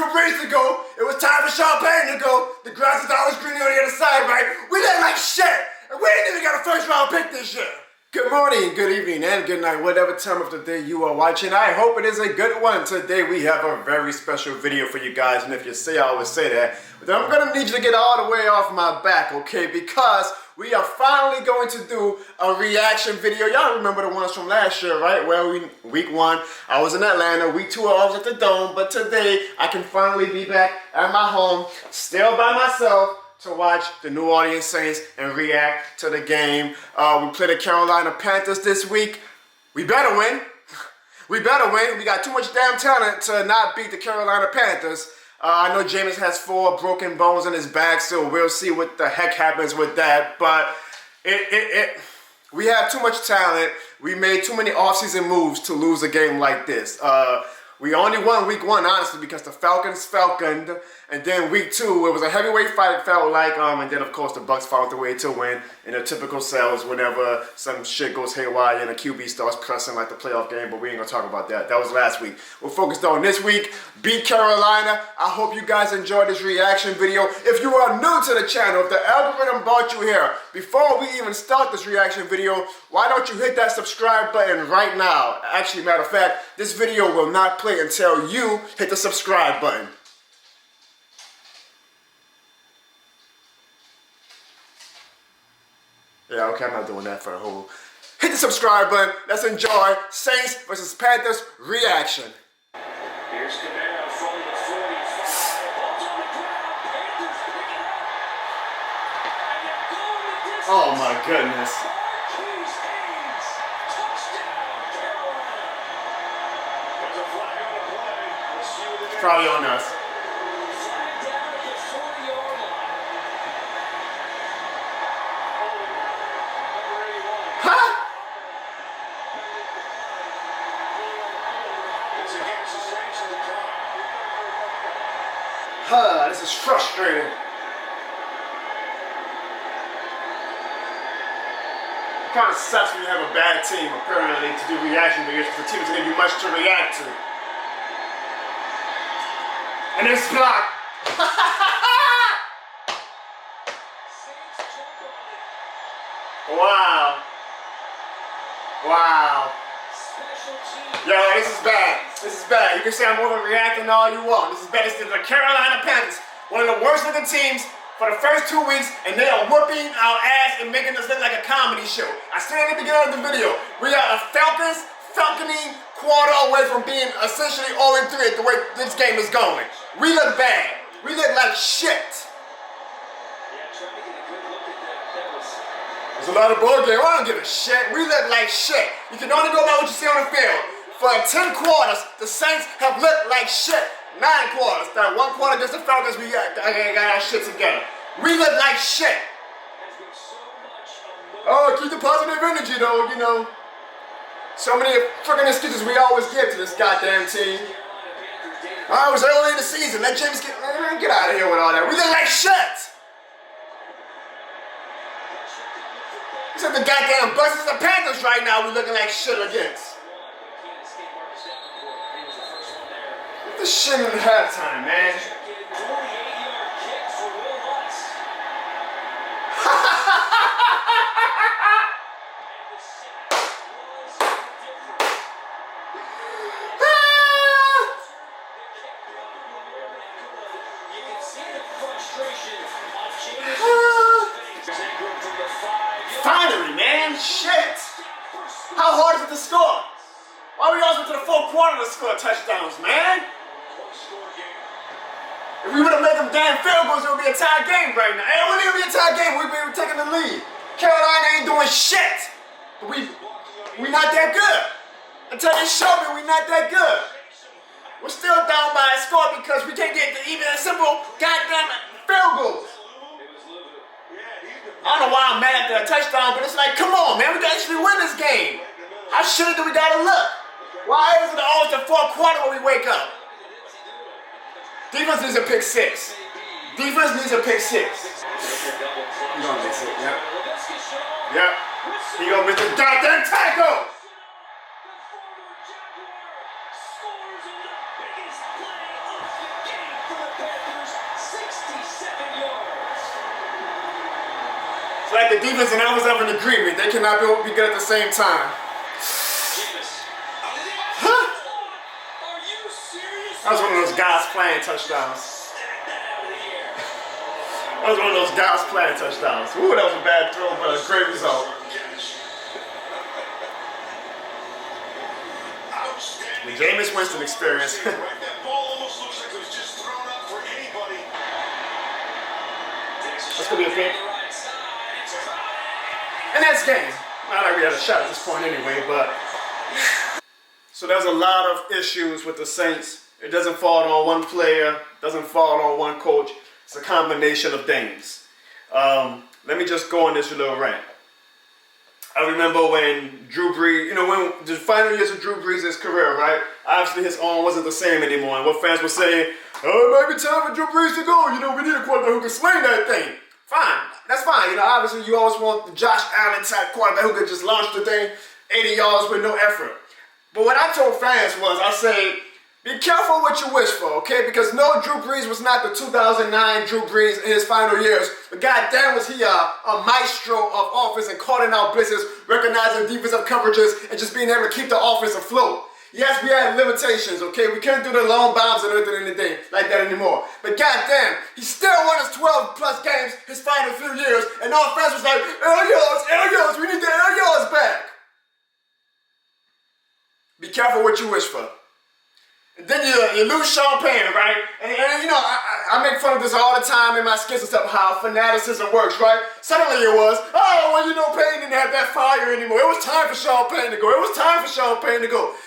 Drew Brees to go. It was time for Champagne to go. The grass is always greener on the other side, right? We look like shit. And we ain't even got a first round pick this year. Good morning, good evening, and good night, whatever time of the day you are watching. I hope it is a good one. Today we have a very special video for you guys, and if you say I always say that, then I'm gonna need you to get all the way off my back, okay? Because we are finally going to do a reaction video. Y'all remember the ones from last year, right? Well, week 1, I was in Atlanta. Week 2, I was at the Dome. But today, I can finally be back at my home, still by myself, to watch the New Orleans Saints and react to the game. We play the Carolina Panthers this week. We better win. We better win. We got too much damn talent to not beat the Carolina Panthers. I know Jameis has 4 broken bones in his back, so we'll see what the heck happens with that. But we have too much talent. We made too many offseason moves to lose a game like this. We only won week 1, honestly, because the Falcons falconed. And then week 2, it was a heavyweight fight, it felt like. And then, of course, the Bucs found the way to win in their typical selves whenever some shit goes haywire and a QB starts pressing like the playoff game. But we ain't going to talk about that. That was last week. We're focused on this week. Beat Carolina. I hope you guys enjoyed this reaction video. If you are new to the channel, if the algorithm brought you here, before we even start this reaction video, why don't you hit that subscribe button right now? Actually, matter of fact, this video will not play until you hit the subscribe button. Yeah, okay, I'm not doing that for the whole. Hit the subscribe button. Let's enjoy Saints versus Panthers reaction. Here's Kamara from the 45. Ball's on the ground. Panthers pick it up. And they're going the distance. Oh my goodness. Marquez. Touchdown, Carolina. There's a flag on the play. We'll see what it is. Probably on us. Flag down at the 40-yard line. This is frustrating. It kind of sucks when you have a bad team, apparently, to do reaction videos because the team doesn't give you much to react to. And it's blocked. Wow. Wow. Yo, this is bad. This is bad. You can say I'm overreacting all you want. This is bad. This is the Carolina Panthers, one of the worst looking teams for the first 2 weeks, and they are whooping our ass and making us look like a comedy show. I said at the beginning of the video, we are a falconing quarter away from being essentially 0-3 the way this game is going. We look bad. We look like shit. There's a lot of ball game. I don't give a shit. We look like shit. You can only go by what you see on the field. For 10 quarters, the Saints have looked like shit. 9 quarters. That 1 quarter against the Falcons, we got our shit together. We look like shit. Oh, keep the positive energy, though, you know. So many freaking excuses we always give to this goddamn team. Oh, it was early in the season. Let James get out of here with all that. We look like shit. Except the goddamn Bucs and the Panthers right now, we're looking like shit against. Get this shit in halftime, man. 28-yard kick for Wil Lutz. And the sack was different. You can see the frustration on Jameis Winston's face. Ingram from the 5. Finally, man, shit. How hard is it to score? Why we always went to the 4th quarter to score touchdowns, man? If we would have made them damn field goals, it would be a tie game right now. It wouldn't even be a tie game. We'd be taking the lead. Carolina ain't doing shit. But we not that good. Until they show me we not that good. We're still down by a score because we can't get even a simple goddamn field goals. I don't know why I'm mad at the touchdown, but it's like, come on, man, we gotta actually win this game. How shitty do we gotta look? Why is it always the 4th quarter when we wake up? Defense needs a pick 6. Defense needs a pick 6. He gonna miss it, yep. Yep. He gonna miss the goddamn tackle! It's like the defense and offense have an agreement. They cannot be good at the same time. Huh? Are you serious? That was one of those guys playing touchdowns. That was one of those guys playing touchdowns. Ooh, that was a bad throw, but a great result. The Jameis Winston experience. That ball almost looks like it was just thrown up for anybody. That's gonna be a pick. And that's game. Not like we had a shot at this point anyway, but. So there's a lot of issues with the Saints. It doesn't fall on one player, doesn't fall on one coach. It's a combination of things. Let me just go on this little rant. I remember when Drew Brees, when the final years of Drew Brees' career, right? Obviously his arm wasn't the same anymore. And what fans were saying, oh, it might be time for Drew Brees to go. We need a quarterback who can sling that thing. Fine, that's fine. Obviously you always want the Josh Allen type quarterback who could just launch the thing 80 yards with no effort. But what I told fans was, I say, be careful what you wish for, okay? Because no, Drew Brees was not the 2009 Drew Brees in his final years. But goddamn was he a maestro of offense and calling out blitzes, recognizing defensive coverages, and just being able to keep the offense afloat. Yes, we had limitations, okay? We couldn't do the long bombs and everything like that anymore. But goddamn, he still won his 12 plus games his final few years, and all fans was like, air yards, we need the air yards back. Be careful what you wish for. And then you lose Sean Payne, right? And I make fun of this all the time in my skits and stuff, how fanaticism works, right? Suddenly it was, Payne didn't have that fire anymore. It was time for Sean Payne to go.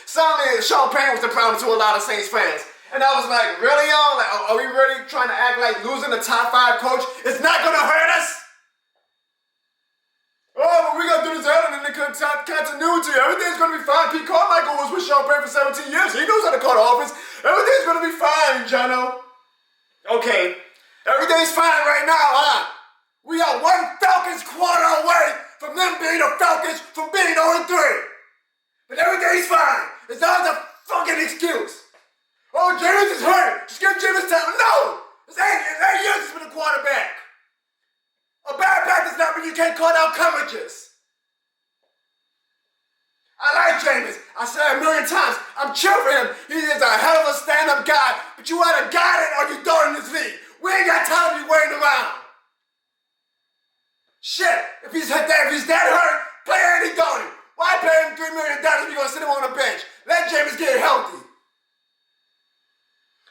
Suddenly Sean Payne was the problem to a lot of Saints fans. And I was like, really, y'all? Like, are we really trying to act like losing the top 5 coach is not going to hurt us? Oh, but we got to do this in the continuity. Everything's going to be fine. Pete Carmichael was with Sean Payne for 17 years. He knows how to call the offense. Everything's going to be fine, Jono. Okay, everything's fine right now, huh? We are one Falcons quarter away from them being the Falcons from being 0-3. But everything's fine. It's not a fucking excuse. Oh, Jameis is hurt. Just give Jameis time. No! It's 8 years he's been a quarterback. A bad back does not mean you can't call out coverages. I like Jameis. I said it a million times. I'm cheering for him. He is a hell of a stand-up guy. But you either got it or you don't in this league. We ain't got time to be waiting around. Shit. If he's that hurt, play Andy Dalton. Why pay him $3 million if you're going to sit him on the bench? Let Jameis get healthy.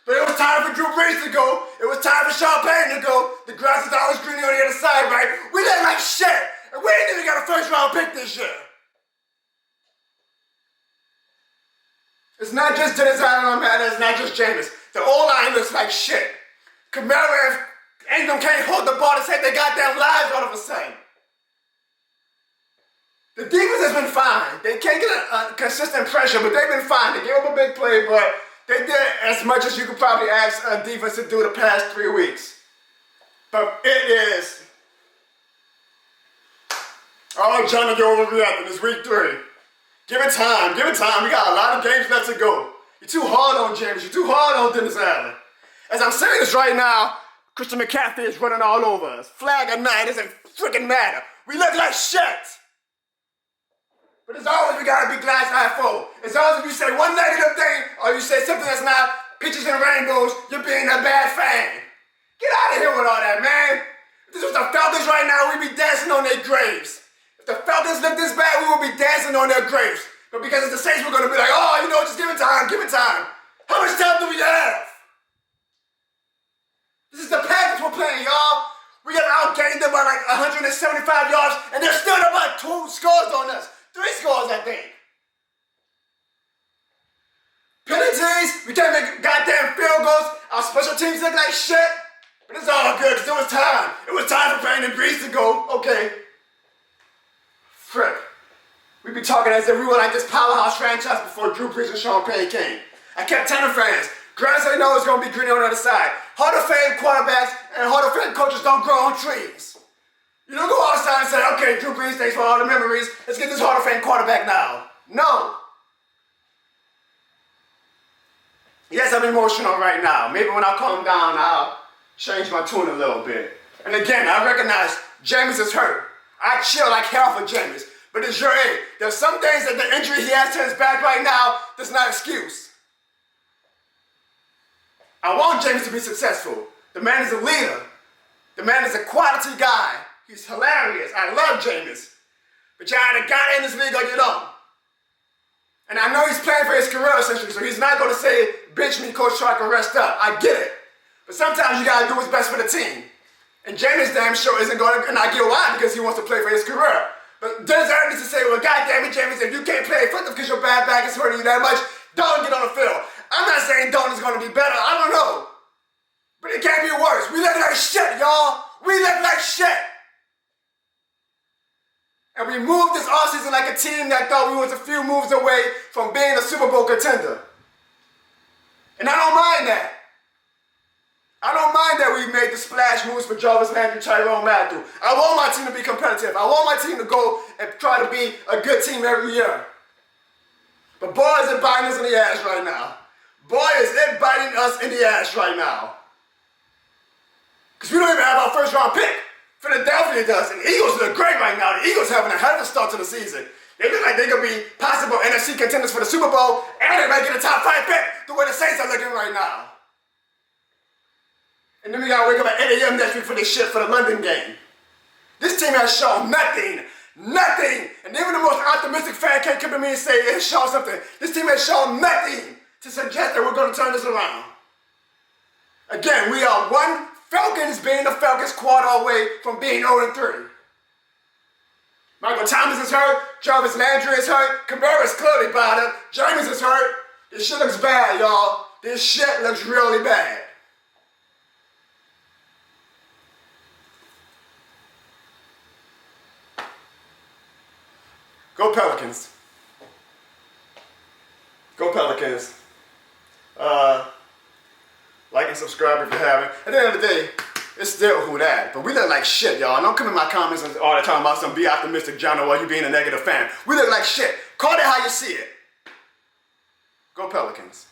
But it was time for Drew Brees to go. It was time for Sean Payne to go. The grass is always greener on the other side, right? We didn't like shit. And we ain't even got a first-round pick this year. It's not just Dennis Allen, it's not just Jameis. The O-line looks like shit. Kamara and Ingram can't hold the ball to save their goddamn lives all of a sudden. The defense has been fine. They can't get a consistent pressure, but they've been fine. They gave up a big play, but they did as much as you could probably ask a defense to do the past 3 weeks. But it is. Oh, Jono, you're overreacting. It's week 3. Give it time. We got a lot of games left to go. You're too hard on James. You're too hard on Dennis Allen. As I'm saying this right now, Christian McCaffrey is running all over us. Flag or not, it doesn't freaking matter. We look like shit. But as always, we gotta be glass half full. As always, if you say one negative thing, or you say something that's not peaches and rainbows, you're being a bad fan. Get out of here with all that, man. If this was the Falcons right now, we'd be dancing on their graves. If the Falcons look this bad, we would be dancing on their graves. But because it's the Saints, we're gonna be like, just give it time. How much time do we have? This is the Panthers we're playing, y'all. We got outgained them by like 175 yards, and they're still about 2 scores on us. 3 scores, I think. Penalties, we can't make goddamn field goals. Our special teams look like shit. But it's all good, because it was time. It was time for Payne and Brees to go. Okay. Frick. We be talking as if we were like this powerhouse franchise before Drew Brees and Sean Payne came. I kept telling fans, grass I know is going to be green on the other side. Hall of Fame quarterbacks and Hall of Fame coaches don't grow on trees. You don't go outside and say, okay, Drew Brees, thanks for all the memories. Let's get this Hall of Fame quarterback now. No. Yes, I'm emotional right now. Maybe when I calm down, I'll change my tune a little bit. And again, I recognize Jameis is hurt. I chill like hell for Jameis, but it's your age. There's some things that the injury he has to his back right now that's not an excuse. I want Jameis to be successful. The man is a leader. The man is a quality guy. He's hilarious. I love Jameis. But you either got in this league or you don't. And I know he's playing for his career essentially, so he's not going to say, bitch me, Coach Shark, and rest up. I get it. But sometimes you got to do what's best for the team. And Jameis damn sure isn't going to, and I get why, because he wants to play for his career. But does that need to say, well, goddamn it, Jameis, if you can't play football because your bad back is hurting you that much, don't get on the field. I'm not saying Dalton is going to be better. I don't know. But it can't be worse. We look like shit, y'all. We look like shit. And we moved this offseason like a team that thought we was a few moves away from being a Super Bowl contender. And I don't mind that. I don't mind that we made the splash moves for Jarvis Landry, Tyrone Matthew. I want my team to be competitive. I want my team to go and try to be a good team every year. But boy, is it biting us in the ass right now. Boy, is it biting us in the ass right now. Because we don't even have our first round pick. Philadelphia does, and the Eagles look great right now. The Eagles having a hell of a start to the season. They look like they could be possible NFC contenders for the Super Bowl, and they might get a top 5 pick the way the Saints are looking right now. And then we gotta wake up at 8 a.m. next week for this shit for the London game. This team has shown nothing. Nothing. And even the most optimistic fan can't come to me and say it has shown something. This team has shown nothing to suggest that we're gonna turn this around. Again, we are one Falcons being the Falcons quarter away from being 0-3. Michael Thomas is hurt. Jarvis Landry is hurt. Kamara is clearly bothered. Jameis is hurt. This shit looks bad, y'all. This shit looks really bad. Go Pelicans. Go Pelicans. Like and subscribe if you haven't. At the end of the day, it's still who that. But we look like shit, y'all. And don't come in my comments all the time about some be optimistic, Jono, while you being a negative fan. We look like shit. Call it how you see it. Go Pelicans.